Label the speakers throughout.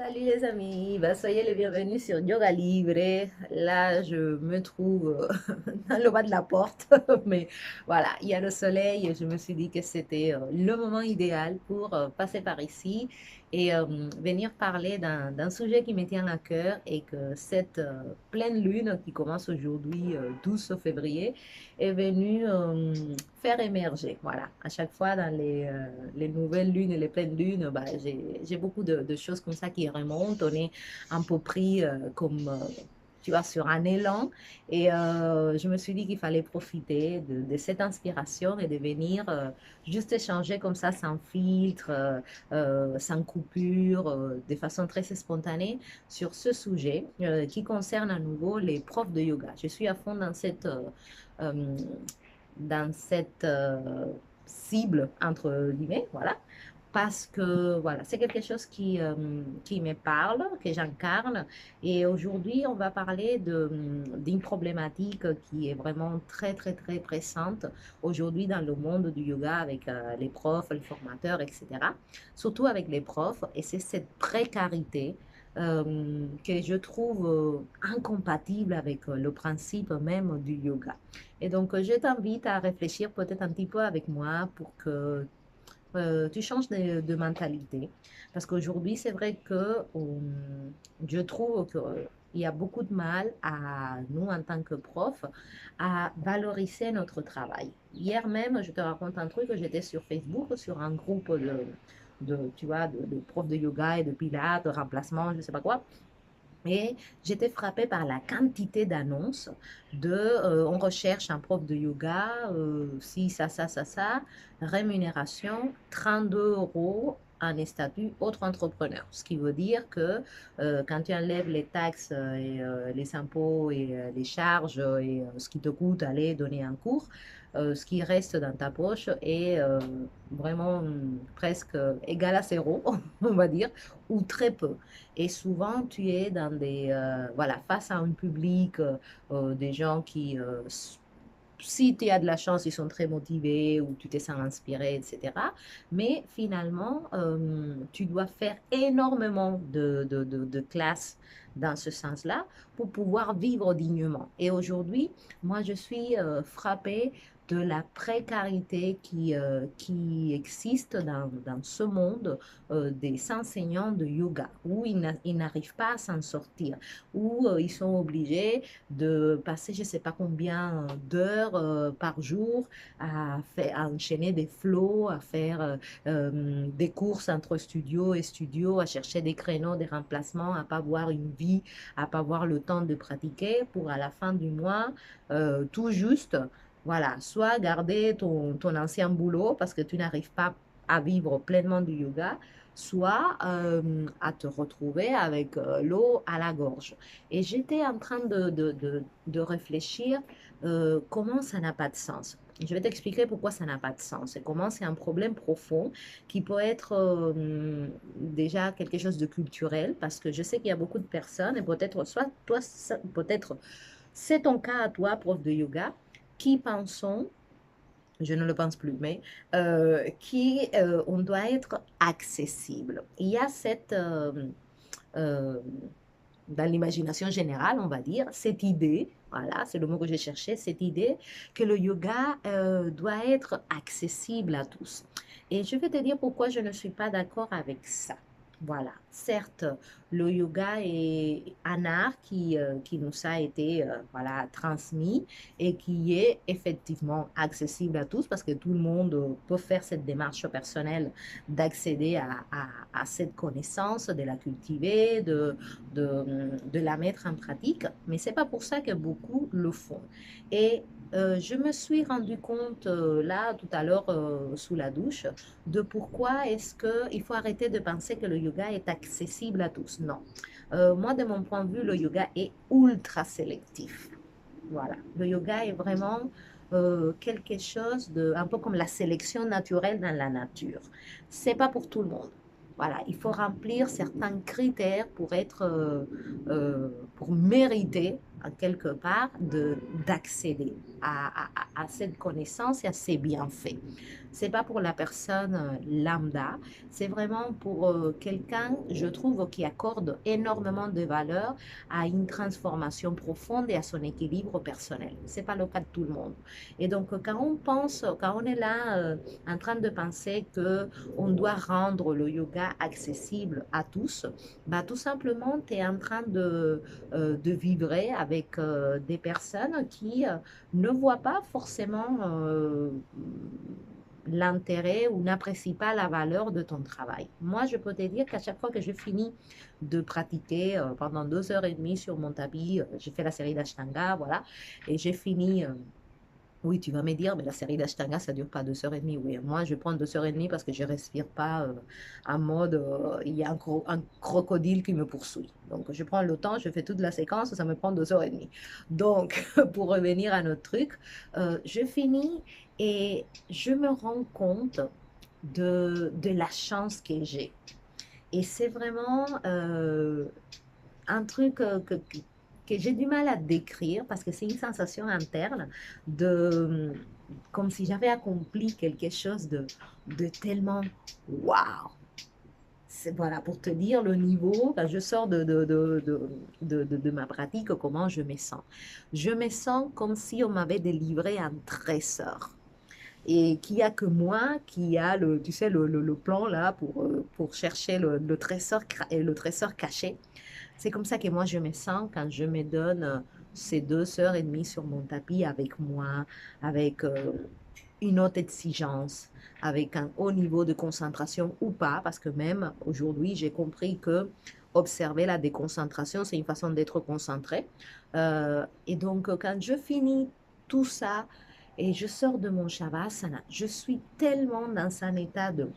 Speaker 1: Salut les amis, soyez les bienvenus sur Yoga Libre. Là, je me trouve dans le bas de la porte, mais voilà, il y a le soleil et je me suis dit que c'était le moment idéal pour passer par ici et venir parler d'un sujet qui me tient à cœur et que cette pleine lune qui commence aujourd'hui, 12 février, est venue faire émerger. Voilà, à chaque fois dans les nouvelles lunes et les pleines lunes, j'ai beaucoup de choses comme ça qui remontent. On est un peu pris comme, tu vois, sur un élan. Et je me suis dit qu'il fallait profiter de cette inspiration et de venir juste échanger comme ça, sans filtre, sans coupure, de façon très spontanée sur ce sujet qui concerne à nouveau les profs de yoga. Je suis à fond euh, dans cette cible, entre guillemets, voilà, parce que voilà, c'est quelque chose qui me parle, que j'incarne. Et aujourd'hui, on va parler d'une problématique qui est vraiment très, très, très pressante aujourd'hui dans le monde du yoga avec les profs, les formateurs, etc. Surtout avec les profs, et c'est cette précarité que je trouve incompatible avec le principe même du yoga. Et donc, je t'invite à réfléchir peut-être un petit peu avec moi pour que tu changes de mentalité. Parce qu'aujourd'hui, c'est vrai que je trouve qu'il y a beaucoup de mal à nous, en tant que prof, à valoriser notre travail. Hier même, je te raconte un truc, j'étais sur Facebook, sur un groupe tu vois, de profs de yoga et de pilates, de remplacement, je ne sais pas quoi. Et j'étais frappée par la quantité d'annonces on recherche un prof de yoga, si, ça, rémunération 32 euros en statut autre entrepreneur. Ce qui veut dire que quand tu enlèves les taxes et les impôts et les charges et ce qui te coûte aller donner un cours, ce qui reste dans ta poche est vraiment presque égal à zéro, on va dire, ou très peu. Et souvent, tu es voilà, face à un public, des gens qui, si tu as de la chance, ils sont très motivés ou tu te sens inspiré, etc. Mais finalement, tu dois faire énormément de classes dans ce sens-là pour pouvoir vivre dignement. Et aujourd'hui, moi, je suis frappée de la précarité qui existe dans ce monde des enseignants de yoga, où ils n'arrivent pas à s'en sortir, où ils sont obligés de passer je ne sais pas combien d'heures par jour à enchaîner des flows, à faire des courses entre studio et studio, à chercher des créneaux, des remplacements, à pas avoir une vie, à pas avoir le temps de pratiquer pour à la fin du mois, tout juste, voilà, soit garder ton ancien boulot parce que tu n'arrives pas à vivre pleinement du yoga, soit à te retrouver avec l'eau à la gorge. Et j'étais en train de réfléchir comment ça n'a pas de sens. Je vais t'expliquer pourquoi ça n'a pas de sens et comment c'est un problème profond qui peut être déjà quelque chose de culturel, parce que je sais qu'il y a beaucoup de personnes, et peut-être soit toi, peut-être c'est ton cas à toi, prof de yoga, qui pensons, je ne le pense plus, mais on doit être accessible. Il y a euh, dans l'imagination générale, on va dire, cette idée, voilà, c'est le mot que j'ai cherché, cette idée que le yoga doit être accessible à tous. Et je vais te dire pourquoi je ne suis pas d'accord avec ça. Voilà, certes, le yoga est un art qui nous a été voilà, transmis et qui est effectivement accessible à tous parce que tout le monde peut faire cette démarche personnelle d'accéder à cette connaissance, de la cultiver, de la mettre en pratique, mais c'est pas pour ça que beaucoup le font. Et je me suis rendu compte là tout à l'heure sous la douche de pourquoi est-ce qu'il faut arrêter de penser que le yoga est accessible à tous. Non. Moi, de mon point de vue, le yoga est ultra sélectif. Voilà. Le yoga est vraiment quelque chose de, un peu comme la sélection naturelle dans la nature. C'est pas pour tout le monde. Voilà, il faut remplir certains critères pour être, pour mériter en quelque part d'accéder à cette connaissance et à ces bienfaits. C'est pas pour la personne lambda, c'est vraiment pour quelqu'un, je trouve, qui accorde énormément de valeur à une transformation profonde et à son équilibre personnel. C'est pas le cas de tout le monde. Et donc, quand on est là en train de penser que on doit rendre le yoga accessible à tous, bah, tout simplement, tu es en train de vibrer avec des personnes qui ne voient pas forcément l'intérêt ou n'apprécient pas la valeur de ton travail. Moi, je peux te dire qu'à chaque fois que je finis de pratiquer pendant 2 heures et demie sur mon tapis, j'ai fait la série d'Ashtanga, voilà, et j'ai fini oui, tu vas me dire, mais la série d'Ashtanga, ça dure pas 2 heures et demie. Oui, moi, je prends 2 heures et demie parce que je respire pas en mode, il y a un crocodile qui me poursuit. Donc, je prends le temps, je fais toute la séquence, ça me prend 2 heures et demie. Donc, pour revenir à notre truc, je finis et je me rends compte de la chance que j'ai. Et c'est vraiment un truc que j'ai du mal à décrire parce que c'est une sensation interne de comme si j'avais accompli quelque chose de tellement waouh. C'est voilà, pour te dire le niveau, quand je sors de ma pratique, comment je me sens. Je me sens comme si on m'avait délivré un trésor et qu'il n'y a que moi qui a le, tu sais, le plan là pour chercher le trésor caché. C'est comme ça que moi je me sens quand je me donne ces 2 heures et demie sur mon tapis avec moi, avec une haute exigence, avec un haut niveau de concentration ou pas, parce que même aujourd'hui j'ai compris que observer la déconcentration, c'est une façon d'être concentré. Et donc quand je finis tout ça et je sors de mon shavasana, je suis tellement dans un état de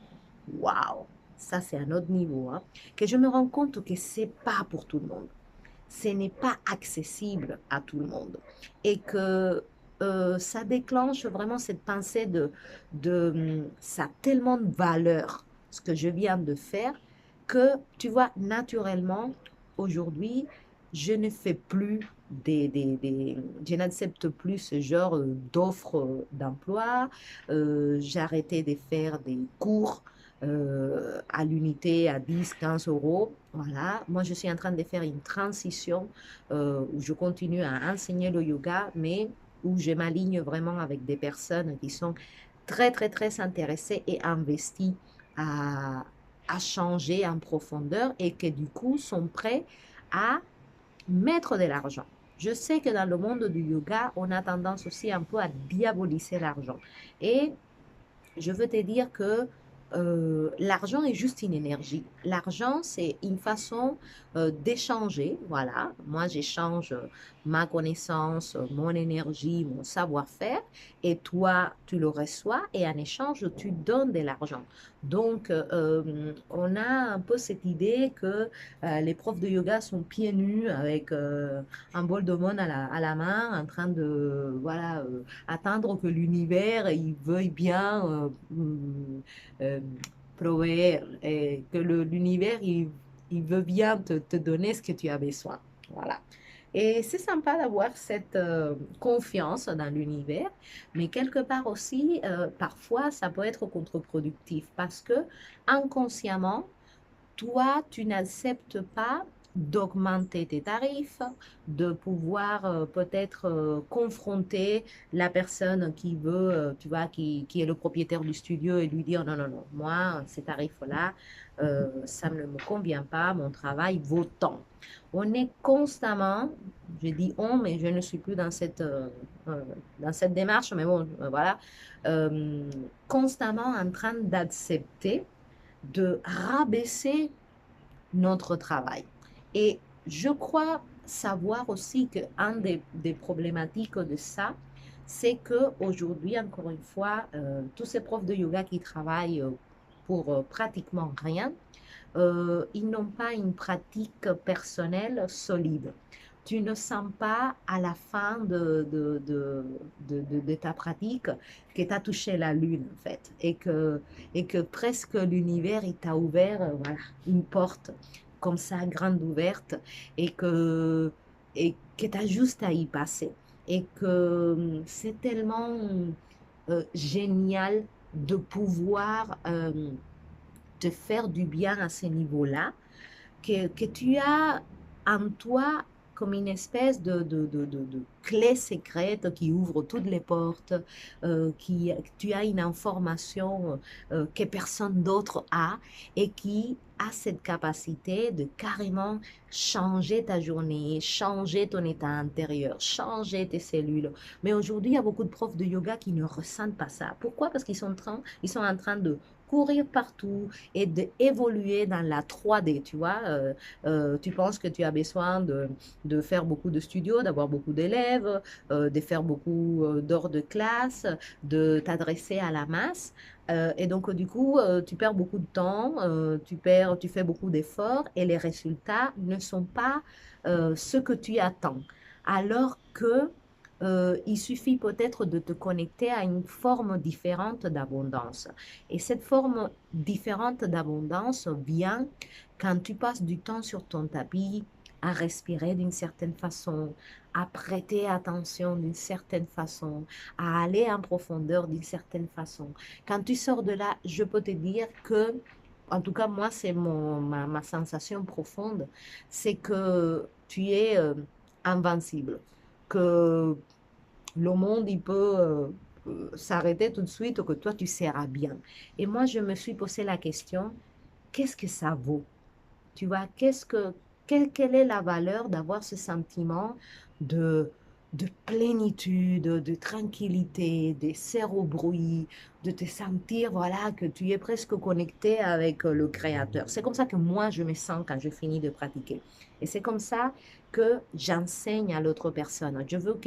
Speaker 1: waouh, ça c'est un autre niveau, hein, que je me rends compte que c'est pas pour tout le monde. Ce n'est pas accessible à tout le monde. Et que ça déclenche vraiment cette pensée ça a tellement de valeur, ce que je viens de faire, que tu vois, naturellement, aujourd'hui, je ne fais plus je n'accepte plus ce genre d'offres d'emploi. J'ai arrêté de faire des cours à l'unité à 10, 15 euros. Voilà, moi je suis en train de faire une transition où je continue à enseigner le yoga, mais où je m'aligne vraiment avec des personnes qui sont très, très, très intéressées et investies à, à changer en profondeur et qui du coup sont prêts à mettre de l'argent. Je sais que dans le monde du yoga, on a tendance aussi un peu à diaboliser l'argent. Et je veux te dire que l'argent est juste une énergie. L'argent, c'est une façon d'échanger. Voilà, moi, j'échange ma connaissance, mon énergie, mon savoir-faire, et toi, tu le reçois, et en échange, tu donnes de l'argent. Donc, on a un peu cette idée que les profs de yoga sont pieds nus avec un bol de monde à la main, en train de, voilà, attendre que l'univers il veuille bien euh, proveer et que l'univers il veut bien te donner ce que tu as besoin. Voilà. Et c'est sympa d'avoir cette confiance dans l'univers, mais quelque part aussi, parfois, ça peut être contre-productif parce que inconsciemment, toi, tu n'acceptes pas d'augmenter tes tarifs, de pouvoir peut-être confronter la personne qui veut, tu vois, qui est le propriétaire du studio et lui dire non, non, non, moi, ces tarifs-là, ça ne me convient pas, mon travail vaut tant. On est constamment, je dis on, mais je ne suis plus dans cette démarche, mais bon, voilà, euh, constamment en train d'accepter de rabaisser notre travail. Et je crois savoir aussi qu'un des problématiques de ça, c'est qu'aujourd'hui, encore une fois, tous ces profs de yoga qui travaillent pour pratiquement rien, ils n'ont pas une pratique personnelle solide. Tu ne sens pas à la fin de ta pratique que tu as touché la lune, en fait, et que presque l'univers, il t'a ouvert voilà, une porte comme ça, grande ouverte, et que, et que tu as juste à y passer. Et que c'est tellement génial de pouvoir te faire du bien à ce niveau-là, que tu as en toi comme une espèce de clé secrète qui ouvre toutes les portes, tu as une information que personne d'autre a et qui a cette capacité de carrément changer ta journée, changer ton état intérieur, changer tes cellules. Mais aujourd'hui, il y a beaucoup de profs de yoga qui ne ressentent pas ça. Pourquoi? Parce ils sont en train de courir partout et d'évoluer dans la 3D, tu vois. Tu penses que tu as besoin de faire beaucoup de studios, d'avoir beaucoup d'élèves, de faire beaucoup d'heures de classe, de t'adresser à la masse. Et donc, du coup, tu perds beaucoup de temps, tu fais beaucoup d'efforts et les résultats ne sont pas ce que tu attends. Alors que il suffit peut-être de te connecter à une forme différente d'abondance. Et cette forme différente d'abondance vient quand tu passes du temps sur ton tapis à respirer d'une certaine façon, à prêter attention d'une certaine façon, à aller en profondeur d'une certaine façon. Quand tu sors de là, je peux te dire que, en tout cas, moi, c'est ma sensation profonde, c'est que tu es invincible, que le monde, il peut s'arrêter tout de suite ou que toi, tu seras bien. Et moi, je me suis posé la question, qu'est-ce que ça vaut? Tu vois, quelle est la valeur d'avoir ce sentiment de, de plénitude, de tranquillité, de zéro bruit, de te sentir, voilà, que tu es presque connecté avec le Créateur. C'est comme ça que moi, je me sens quand je finis de pratiquer. Et c'est comme ça que j'enseigne à l'autre personne. Je veux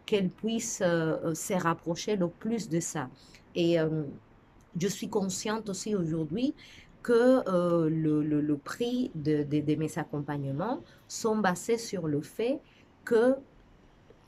Speaker 1: qu'elle puisse se rapprocher le plus de ça. Et je suis consciente aussi aujourd'hui que le prix de mes accompagnements sont basés sur le fait que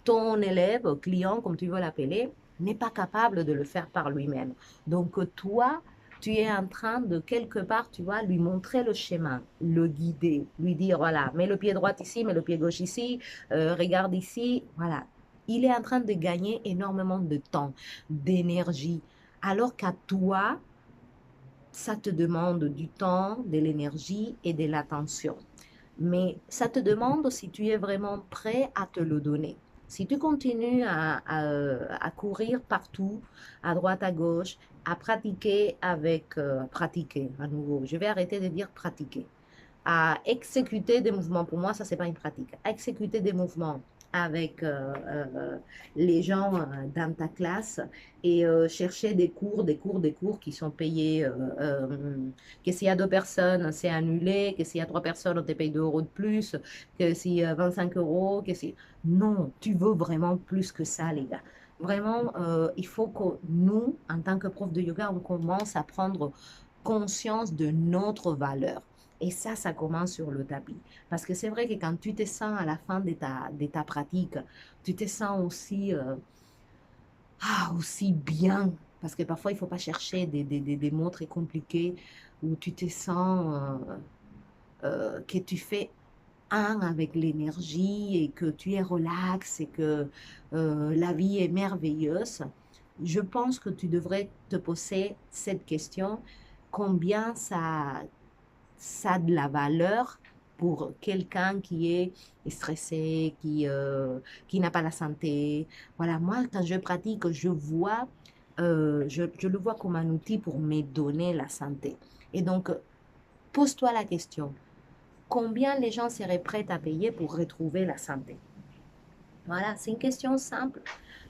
Speaker 1: ton élève, client, comme tu veux l'appeler, n'est pas capable de le faire par lui-même. Donc toi, tu es en train de quelque part, tu vois, lui montrer le chemin, le guider, lui dire, voilà, mets le pied droit ici, mets le pied gauche ici, regarde ici, voilà. Il est en train de gagner énormément de temps, d'énergie, alors qu'à toi, ça te demande du temps, de l'énergie et de l'attention. Mais ça te demande si tu es vraiment prêt à te le donner. Si tu continues à courir partout, à droite, à gauche, à pratiquer pratiquer à nouveau, je vais arrêter de dire pratiquer, à exécuter des mouvements. Pour moi, ça, c'est pas une pratique. À exécuter des mouvements avec les gens dans ta classe et chercher des cours qui sont payés, que s'il y a deux personnes, c'est annulé, que s'il y a trois personnes, on te paye 2 euros de plus, que s'il y a 25 euros, que si... Non, tu veux vraiment plus que ça, les gars. Vraiment, il faut que nous, en tant que prof de yoga, on commence à prendre conscience de notre valeur. Et ça commence sur le tapis. Parce que c'est vrai que quand tu te sens à la fin de ta pratique, tu te sens aussi, aussi bien. Parce que parfois, il ne faut pas chercher des mots très compliqués où tu te sens que tu fais un avec l'énergie et que tu es relax et que la vie est merveilleuse. Je pense que tu devrais te poser cette question, combien ça a de la valeur pour quelqu'un qui est stressé, qui n'a pas la santé. Voilà, moi, quand je pratique, je le vois comme un outil pour me donner la santé. Et donc, pose-toi la question, combien les gens seraient prêts à payer pour retrouver la santé? Voilà, c'est une question simple.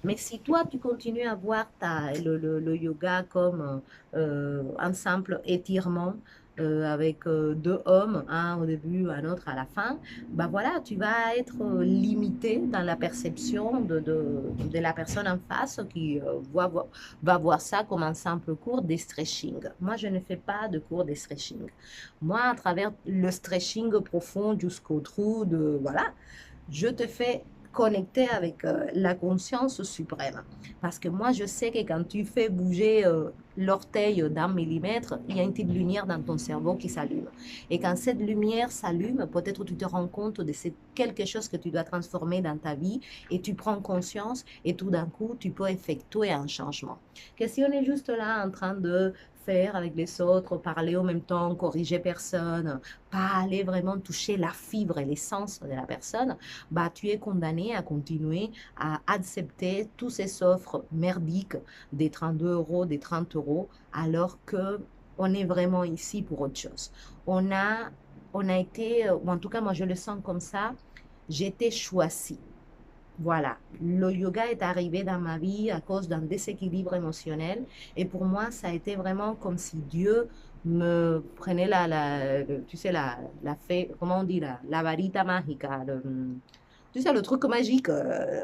Speaker 1: Mais si toi, tu continues à voir le yoga comme un simple étirement avec deux hommes, un au début, un autre à la fin, bah voilà, tu vas être limité dans la perception de la personne en face qui va voir ça comme un simple cours de stretching. Moi, je ne fais pas de cours de stretching. Moi, à travers le stretching profond jusqu'au trou de, voilà, je te fais connecter avec la conscience suprême. Parce que moi, je sais que quand tu fais bouger l'orteil d'un millimètre, il y a une petite lumière dans ton cerveau qui s'allume. Et quand cette lumière s'allume, peut-être tu te rends compte de c'est quelque chose que tu dois transformer dans ta vie et tu prends conscience et tout d'un coup, tu peux effectuer un changement. Que si on est juste là en train de faire avec les autres, parler en même temps, corriger personne, pas aller vraiment toucher la fibre et l'essence de la personne, bah, tu es condamné à continuer à accepter tous ces offres merdiques des 32 euros, des 30 euros, alors que on est vraiment ici pour autre chose. On a, on a été, ou en tout cas, moi je le sens comme ça, j'ai été choisie. Voilà, le yoga est arrivé dans ma vie à cause d'un déséquilibre émotionnel et pour moi, ça a été vraiment comme si Dieu me prenait tu sais, la fée, comment on dit, la varita magica, tu sais, le truc magique,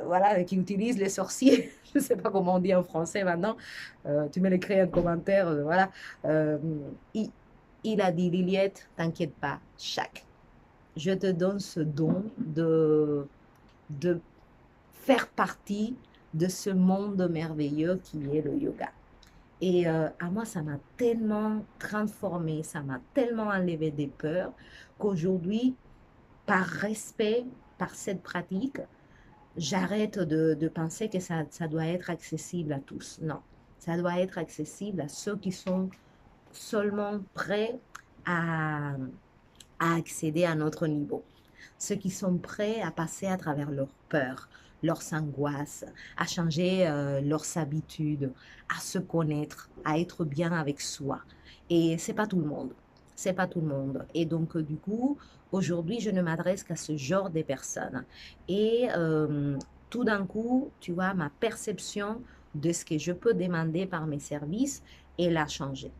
Speaker 1: voilà, qui utilise les sorciers. Je ne sais pas comment on dit en français maintenant. Tu me l'écris en commentaire, voilà. Euh, il, il a dit, Liliette, t'inquiète pas, chaque. Je te donne ce don de faire partie de ce monde merveilleux qui est le yoga. Et à moi, ça m'a tellement transformé, ça m'a tellement enlevé des peurs qu'aujourd'hui, par respect, par cette pratique, j'arrête de penser que ça doit être accessible à tous. Non, ça doit être accessible à ceux qui sont seulement prêts à, à accéder à notre niveau. Ceux qui sont prêts à passer à travers leurs peurs, leurs angoisses, à changer leurs habitudes, à se connaître, à être bien avec soi. Et c'est pas tout le monde. C'est pas tout le monde. Et donc, du coup, aujourd'hui, je ne m'adresse qu'à ce genre de personnes. Et tout d'un coup, tu vois, ma perception de ce que je peux demander par mes services, elle a changé.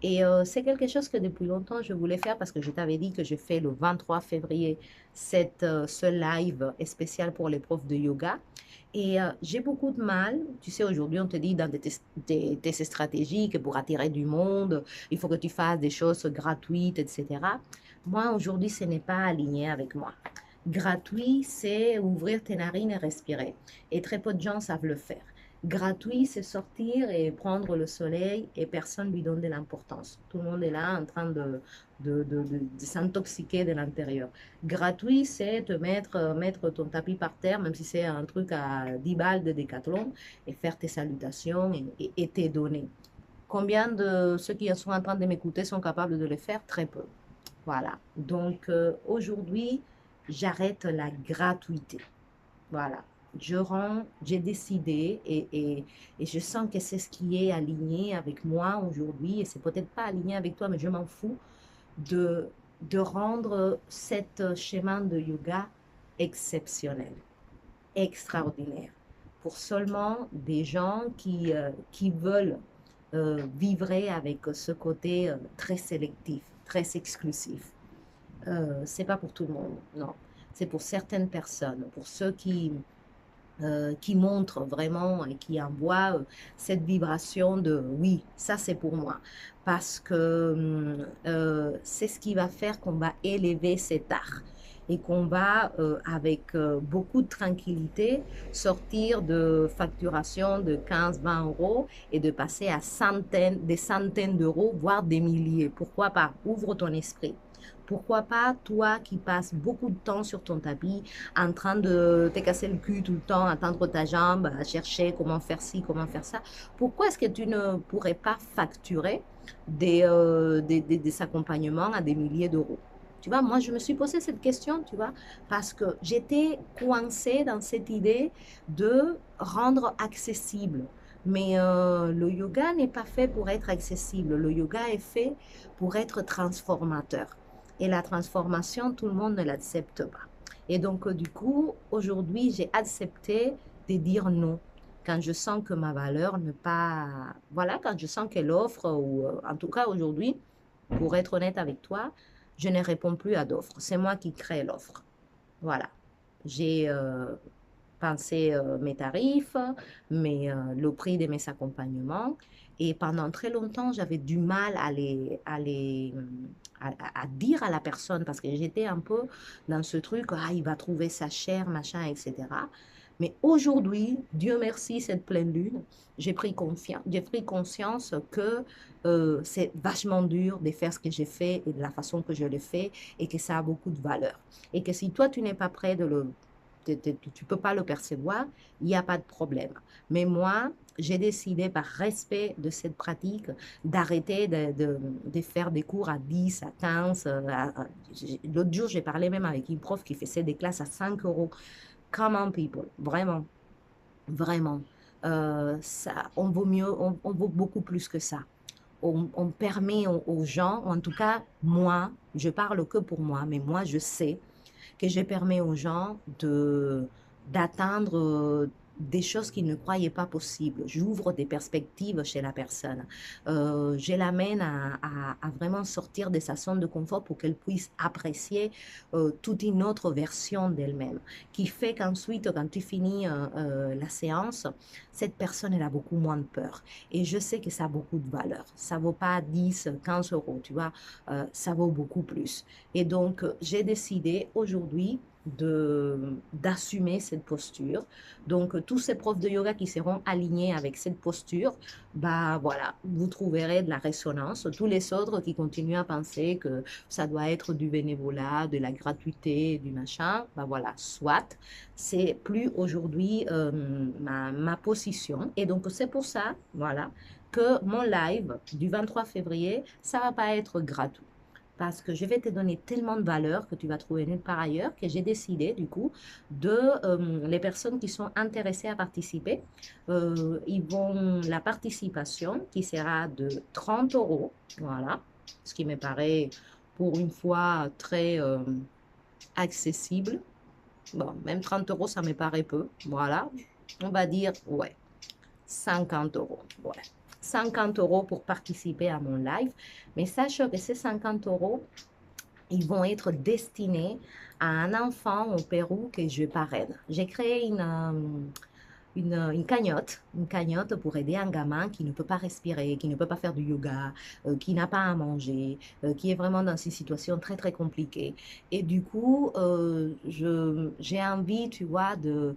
Speaker 1: Et c'est quelque chose que depuis longtemps je voulais faire parce que je t'avais dit que je fais le 23 février ce live spécial pour les profs de yoga. Et j'ai beaucoup de mal. Tu sais, aujourd'hui, on te dit dans tes stratégies que pour attirer du monde, il faut que tu fasses des choses gratuites, etc. Moi, aujourd'hui, ce n'est pas aligné avec moi. Gratuit, c'est ouvrir tes narines et respirer. Et très peu de gens savent le faire. Gratuit, c'est sortir et prendre le soleil et personne lui donne de l'importance. Tout le monde est là en train de s'intoxiquer de l'intérieur. Gratuit, c'est mettre ton tapis par terre, même si c'est un truc à 10 balles de Décathlon, et faire tes salutations et tes données. Combien de ceux qui sont en train de m'écouter sont capables de le faire? Très peu. Voilà. Donc aujourd'hui, j'arrête la gratuité. Voilà. J'ai décidé et je sens que c'est ce qui est aligné avec moi aujourd'hui et c'est peut-être pas aligné avec toi, mais je m'en fous de, de rendre cet chemin de yoga exceptionnel, extraordinaire, pour seulement des gens qui veulent vivre avec ce côté très sélectif, très exclusif. C'est pas pour tout le monde, non. C'est pour certaines personnes, pour ceux qui montrent vraiment et qui envoient cette vibration de oui, ça c'est pour moi. Parce que c'est ce qui va faire qu'on va élever cet art et qu'on va, avec beaucoup de tranquillité, sortir de facturation de 15-20 € et de passer à des centaines d'euros, voire des milliers. Pourquoi pas? Ouvre ton esprit. Pourquoi pas toi qui passes beaucoup de temps sur ton tapis en train de te casser le cul tout le temps, à tendre ta jambe, à chercher comment faire ci, comment faire ça. Pourquoi est-ce que tu ne pourrais pas facturer des accompagnements à des milliers d'euros? Tu vois, moi, je me suis posé cette question, tu vois, parce que j'étais coincée dans cette idée de rendre accessible. Mais le yoga n'est pas fait pour être accessible. Le yoga est fait pour être transformateur. Et la transformation, tout le monde ne l'accepte pas. Et donc, du coup, aujourd'hui, j'ai accepté de dire non. Quand je sens que ma valeur ne pas... Voilà, quand je sens que l'offre, ou en tout cas aujourd'hui, pour être honnête avec toi, je ne réponds plus à d'offres. C'est moi qui crée l'offre. Voilà. J'ai pensé mes tarifs, le prix de mes accompagnements. Et pendant très longtemps, j'avais du mal à dire à la personne, parce que j'étais un peu dans ce truc, ah, il va trouver ça cher, machin, etc. Mais aujourd'hui, Dieu merci, cette pleine lune, j'ai pris conscience que c'est vachement dur de faire ce que j'ai fait et de la façon que je l'ai fait et que ça a beaucoup de valeur. Et que si toi, tu n'es pas prêt de le tu ne peux pas le percevoir, il n'y a pas de problème. Mais moi, j'ai décidé par respect de cette pratique d'arrêter de faire des cours à 10, à 15. L'autre jour, j'ai parlé même avec une prof qui faisait des classes à 5 euros. Come on, people, vraiment, vraiment. Ça, on vaut mieux, on vaut beaucoup plus que ça. On permet aux gens, en tout cas, moi, je parle que pour moi, mais moi, je sais que je permets aux gens d'atteindre des choses qu'ils ne croyaient pas possibles. J'ouvre des perspectives chez la personne. Je l'amène à vraiment sortir de sa zone de confort pour qu'elle puisse apprécier toute une autre version d'elle-même, qui fait qu'ensuite, quand tu finis la séance, cette personne, elle a beaucoup moins de peur. Et je sais que ça a beaucoup de valeur. Ça ne vaut pas 10, 15 euros, tu vois, ça vaut beaucoup plus. Et donc, j'ai décidé aujourd'hui d'assumer cette posture. Donc, tous ces profs de yoga qui seront alignés avec cette posture, bah voilà, vous trouverez de la résonance. Tous les autres qui continuent à penser que ça doit être du bénévolat, de la gratuité, du machin, bah voilà, soit. C'est plus aujourd'hui ma position. Et donc, c'est pour ça, voilà, que mon live du 23 février, ça va pas être gratuit parce que je vais te donner tellement de valeur que tu vas trouver nulle part ailleurs que j'ai décidé du coup de les personnes qui sont intéressées à participer, la participation qui sera de 30 euros, voilà, ce qui me paraît pour une fois très accessible. Bon, même 30 euros, ça me paraît peu, voilà, on va dire, ouais, 50 euros. Voilà. 50 euros pour participer à mon live. Mais sache que ces 50 euros, ils vont être destinés à un enfant au Pérou que je parraine. J'ai créé une cagnotte pour aider un gamin qui ne peut pas respirer, qui ne peut pas faire du yoga, qui n'a pas à manger, qui est vraiment dans une situation très, très compliquée. Et du coup, j'ai envie, tu vois, de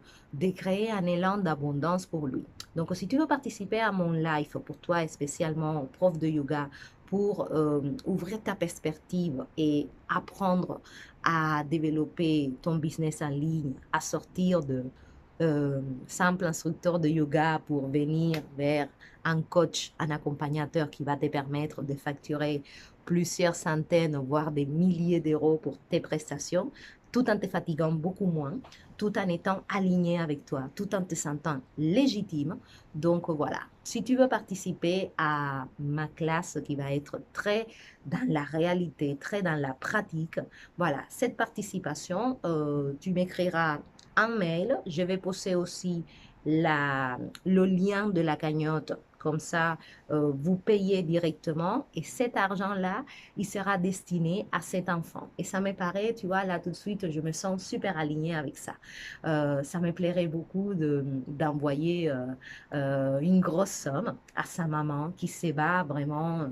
Speaker 1: créer un élan d'abondance pour lui. Donc, si tu veux participer à mon live pour toi et spécialement prof de yoga, pour ouvrir ta perspective et apprendre à développer ton business en ligne, à sortir de simple instructeur de yoga pour venir vers un coach, un accompagnateur qui va te permettre de facturer plusieurs centaines, voire des milliers d'euros pour tes prestations, tout en te fatiguant beaucoup moins, tout en étant aligné avec toi, tout en te sentant légitime. Donc voilà, si tu veux participer à ma classe qui va être très dans la réalité, très dans la pratique, voilà, cette participation, tu m'écriras un mail. Je vais poster aussi le lien de la cagnotte. Comme ça, vous payez directement et cet argent-là, il sera destiné à cet enfant. Et ça me paraît, tu vois, là tout de suite, je me sens super alignée avec ça. Ça me plairait beaucoup d'envoyer une grosse somme à sa maman qui se bat vraiment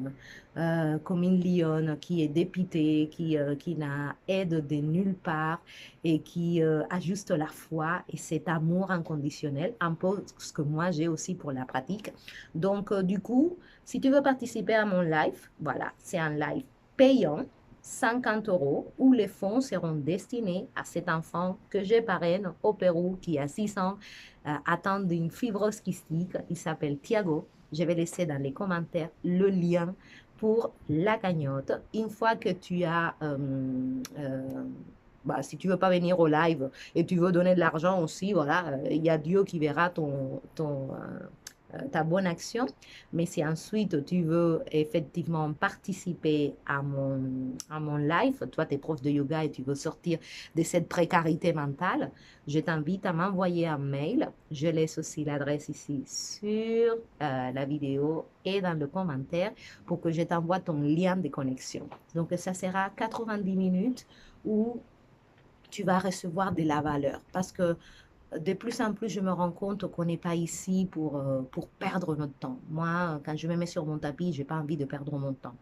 Speaker 1: comme une lionne, qui est dépitée, qui n'a aide de nulle part et qui a juste la foi et cet amour inconditionnel, un peu ce que moi j'ai aussi pour la pratique. Donc, du coup, si tu veux participer à mon live, voilà, c'est un live payant, 50 euros, où les fonds seront destinés à cet enfant que je parraine au Pérou qui a 6 ans, atteint d'une fibrose kystique. Il s'appelle Thiago. Je vais laisser dans les commentaires le lien pour la cagnotte. Une fois que tu as bah, si tu veux pas venir au live et tu veux donner de l'argent aussi, voilà, il y a Dieu qui verra ta bonne action. Mais si ensuite tu veux effectivement participer à mon live, toi tu es prof de yoga et tu veux sortir de cette précarité mentale, je t'invite à m'envoyer un mail. Je laisse aussi l'adresse ici sur la vidéo et dans le commentaire pour que je t'envoie ton lien de connexion. Donc ça sera 90 minutes où tu vas recevoir de la valeur parce que de plus en plus, je me rends compte qu'on n'est pas ici pour perdre notre temps. Moi, quand je me mets sur mon tapis, je n'ai pas envie de perdre mon temps.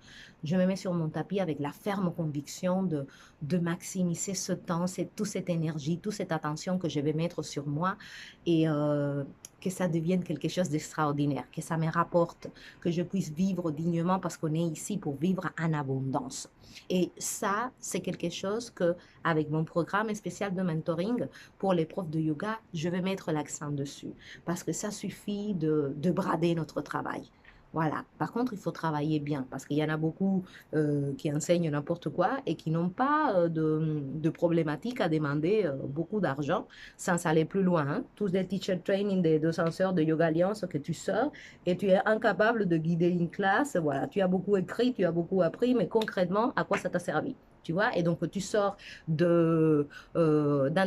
Speaker 1: Je me mets sur mon tapis avec la ferme conviction de maximiser ce temps, toute cette énergie, toute cette attention que je vais mettre sur moi et que ça devienne quelque chose d'extraordinaire, que ça me rapporte, que je puisse vivre dignement parce qu'on est ici pour vivre en abondance. Et ça, c'est quelque chose que, avec mon programme spécial de mentoring pour les profs de yoga, je vais mettre l'accent dessus parce que ça suffit de brader notre travail. Voilà. Par contre, il faut travailler bien parce qu'il y en a beaucoup qui enseignent n'importe quoi et qui n'ont pas de problématiques à demander beaucoup d'argent sans aller plus loin. Hein. Tous des teacher training des 200 heures de Yoga Alliance que tu sors et tu es incapable de guider une classe. Voilà, tu as beaucoup écrit, tu as beaucoup appris, mais concrètement, à quoi ça t'a servi? Tu vois, et donc tu sors d'un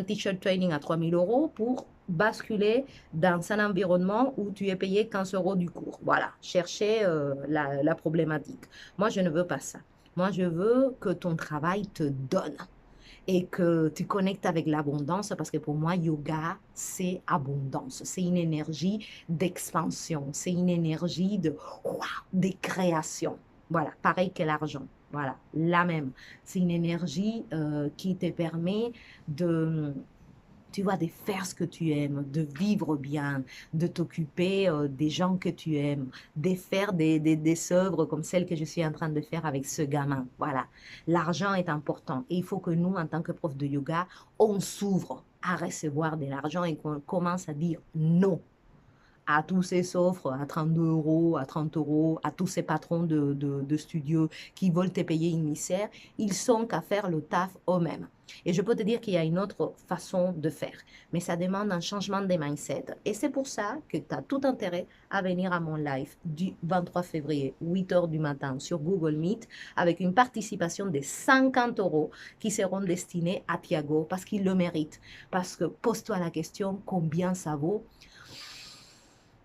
Speaker 1: teacher training à 3 000 euros pour basculer dans un environnement où tu es payé 15 euros du cours. Voilà, chercher la problématique. Moi, je ne veux pas ça. Moi, je veux que ton travail te donne et que tu connectes avec l'abondance parce que pour moi, yoga, c'est abondance. C'est une énergie d'expansion. C'est une énergie wow, de création. Voilà, pareil que l'argent. Voilà, la même. C'est une énergie qui te permet de, tu vois, de faire ce que tu aimes, de vivre bien, de t'occuper des gens que tu aimes, de faire des œuvres comme celles que je suis en train de faire avec ce gamin. Voilà, l'argent est important et il faut que nous, en tant que prof de yoga, on s'ouvre à recevoir de l'argent et qu'on commence à dire non à tous ces offres à 32 euros, à 30 euros, à tous ces patrons de studios qui veulent te payer une misère, ils sont qu'à faire le taf eux-mêmes. Et je peux te dire qu'il y a une autre façon de faire, mais ça demande un changement de mindset. Et c'est pour ça que tu as tout intérêt à venir à mon live du 23 février, 8 heures du matin, sur Google Meet, avec une participation de 50 euros qui seront destinés à Thiago parce qu'il le mérite. Parce que pose-toi la question, combien ça vaut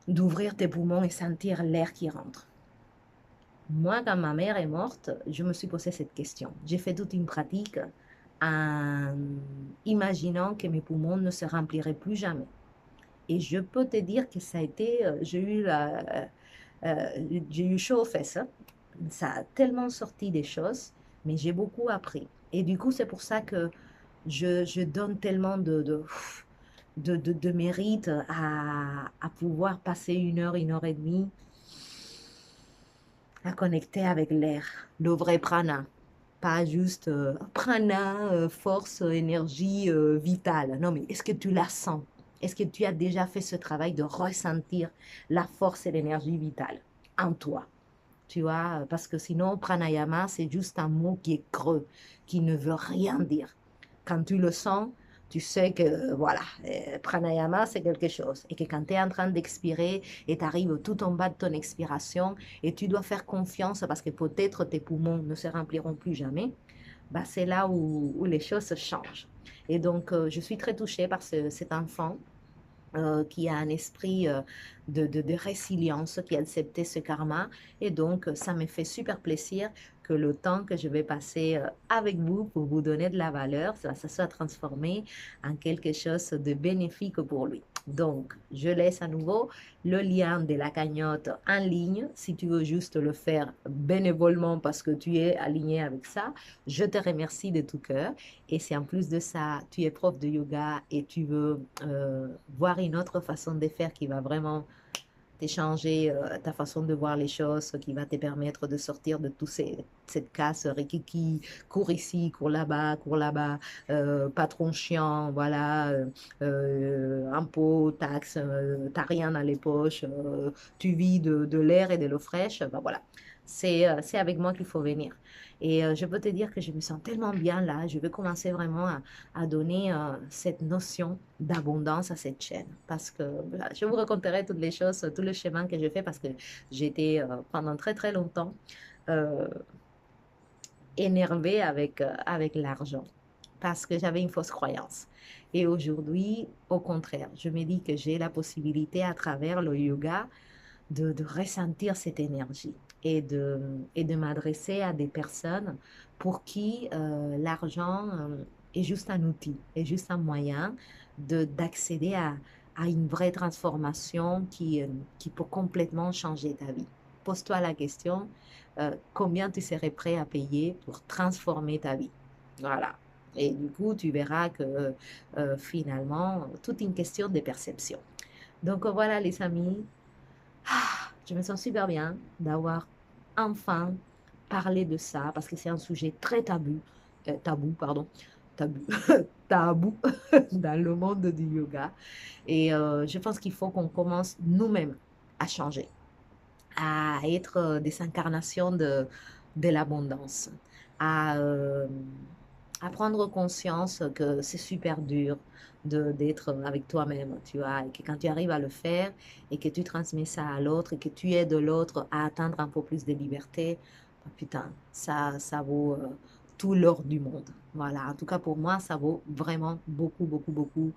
Speaker 1: d'ouvrir tes poumons et sentir l'air qui rentre. Moi, quand ma mère est morte, je me suis posé cette question. J'ai fait toute une pratique en imaginant que mes poumons ne se rempliraient plus jamais. Et je peux te dire que ça a été, j'ai eu chaud aux fesses. Hein. Ça a tellement sorti des choses, mais j'ai beaucoup appris. Et du coup, c'est pour ça que je donne tellement de mérite à pouvoir passer une heure et demie à connecter avec l'air, le vrai prana. Pas juste prana, force, énergie vitale. Non, mais est-ce que tu la sens? Est-ce que tu as déjà fait ce travail de ressentir la force et l'énergie vitale en toi? Tu vois, parce que sinon, pranayama, c'est juste un mot qui est creux, qui ne veut rien dire. Quand tu le sens, tu sais que, voilà, pranayama, c'est quelque chose. Et que quand tu es en train d'expirer et tu arrives tout en bas de ton expiration et tu dois faire confiance parce que peut-être tes poumons ne se rempliront plus jamais, bah, c'est là où les choses changent. Et donc, je suis très touchée par cet enfant qui a un esprit de résilience, qui a accepté ce karma. Et donc, ça me fait super plaisir que le temps que je vais passer avec vous pour vous donner de la valeur, ça soit transformé en quelque chose de bénéfique pour lui. Donc, je laisse à nouveau le lien de la cagnotte en ligne si tu veux juste le faire bénévolement parce que tu es aligné avec ça. Je te remercie de tout cœur. Et si en plus de ça, tu es prof de yoga et tu veux voir une autre façon de faire qui va vraiment t'échanger ta façon de voir les choses, qui va te permettre de sortir de toute cette casse rikiki, cours ici, cours là-bas, patron chiant, voilà, impôts, taxes, t'as rien dans les poches, tu vis de l'air et de l'eau fraîche, ben voilà. C'est avec moi qu'il faut venir. Et je peux te dire que je me sens tellement bien là. Je vais commencer vraiment à donner cette notion d'abondance à cette chaîne. Parce que voilà, je vous raconterai toutes les choses, tous les schémas que j'ai fait parce que j'étais pendant très très longtemps euh, énervée avec l'argent. Parce que j'avais une fausse croyance. Et aujourd'hui, au contraire, je me dis que j'ai la possibilité à travers le yoga de ressentir cette énergie et de m'adresser à des personnes pour qui l'argent est juste un outil, est juste un moyen d'accéder à une vraie transformation qui peut complètement changer ta vie. Pose-toi la question, combien tu serais prêt à payer pour transformer ta vie? Voilà. Et du coup, tu verras que finalement, tout est une question de perception. Donc voilà les amis, je me sens super bien d'avoir enfin parlé de ça parce que c'est un sujet très tabou, pardon, tabou, tabou dans le monde du yoga. Et je pense qu'il faut qu'on commence nous-mêmes à changer, à être des incarnations de l'abondance, à, euh, à prendre conscience que c'est super dur d'être avec toi-même, tu vois, et que quand tu arrives à le faire et que tu transmets ça à l'autre et que tu aides l'autre à atteindre un peu plus de liberté, bah, putain, ça vaut tout l'or du monde. Voilà, en tout cas pour moi, ça vaut vraiment beaucoup, beaucoup, beaucoup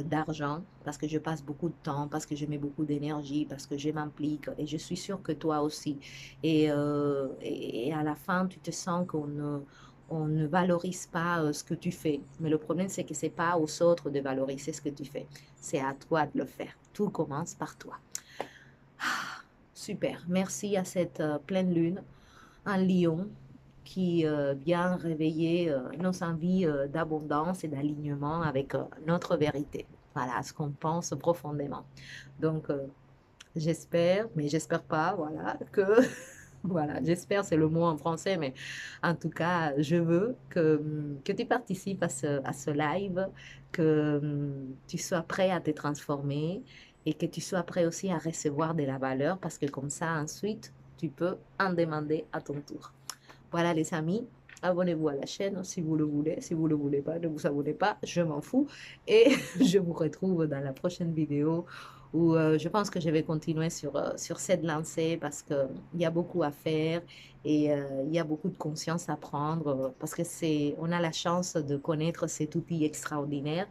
Speaker 1: d'argent parce que je passe beaucoup de temps, parce que je mets beaucoup d'énergie, parce que je m'implique et je suis sûre que toi aussi. Et à la fin, tu te sens on ne valorise pas ce que tu fais. Mais le problème, c'est que ce n'est pas aux autres de valoriser ce que tu fais. C'est à toi de le faire. Tout commence par toi. Super. Merci à cette pleine lune en Lion qui vient réveiller nos envies d'abondance et d'alignement avec notre vérité. Voilà ce qu'on pense profondément. Donc, j'espère, mais j'espère pas, voilà, que voilà, j'espère, c'est le mot en français, mais en tout cas, je veux que tu participes à ce live, que tu sois prêt à te transformer et que tu sois prêt aussi à recevoir de la valeur parce que comme ça, ensuite, tu peux en demander à ton tour. Voilà les amis, abonnez-vous à la chaîne si vous le voulez. Si vous ne le voulez pas, ne vous abonnez pas, je m'en fous. Et je vous retrouve dans la prochaine vidéo où je pense que je vais continuer sur cette lancée parce qu'il y a beaucoup à faire et il y a beaucoup de conscience à prendre parce que on a la chance de connaître cet outil extraordinaire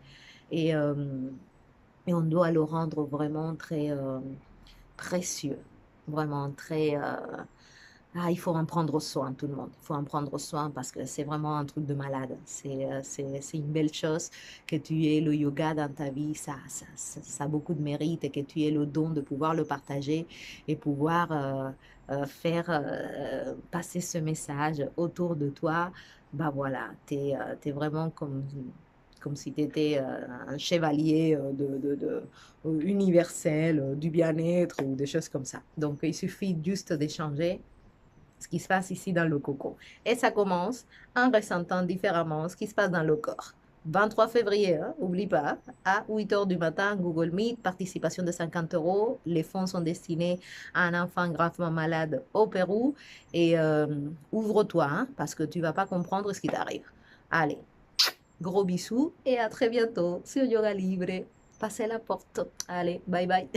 Speaker 1: et, euh, et on doit le rendre vraiment très précieux, vraiment très... il faut en prendre soin, tout le monde. Il faut en prendre soin parce que c'est vraiment un truc de malade. C'est une belle chose que tu aies le yoga dans ta vie. Ça a beaucoup de mérite et que tu aies le don de pouvoir le partager et pouvoir faire passer ce message autour de toi. Bah voilà, tu es, vraiment comme si tu étais un chevalier universel, du bien-être ou des choses comme ça. Donc, il suffit juste d'échanger ce qui se passe ici dans le coco. Et ça commence en ressentant différemment ce qui se passe dans le corps. 23 février, hein, oublie pas, à 8 heures du matin, Google Meet, participation de 50 euros. Les fonds sont destinés à un enfant gravement malade au Pérou. Et ouvre-toi, hein, parce que tu ne vas pas comprendre ce qui t'arrive. Allez, gros bisous et à très bientôt sur Yoga Libre. Passez la porte. Allez, bye bye.